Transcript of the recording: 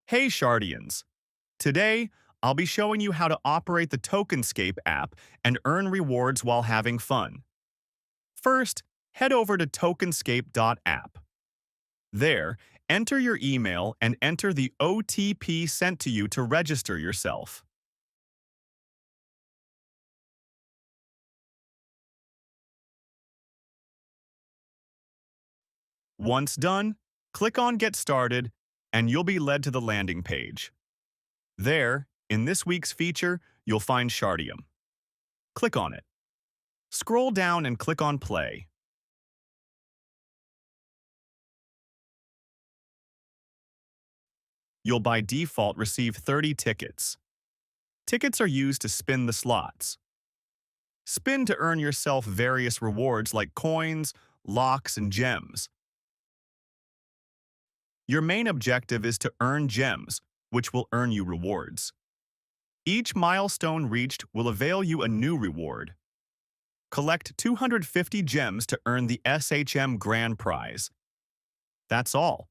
Hey Shardians! Today, I'll be showing you how to operate the Tokenscape app and earn rewards while having fun. First, head over to tokenscape.app. There, enter your email and enter the OTP sent to you to register yourself. Once done, click on Get Started, and you'll be led to the landing page. There, in this week's feature, you'll find Shardeum. Click on it. Scroll down and click on Play. You'll by default receive 30 tickets. Tickets are used to spin the slots. Spin to earn yourself various rewards like coins, locks, and gems. Your main objective is to earn gems, which will earn you rewards. Each milestone reached will avail you a new reward. Collect 250 gems to earn the SHM Grand Prize. That's all.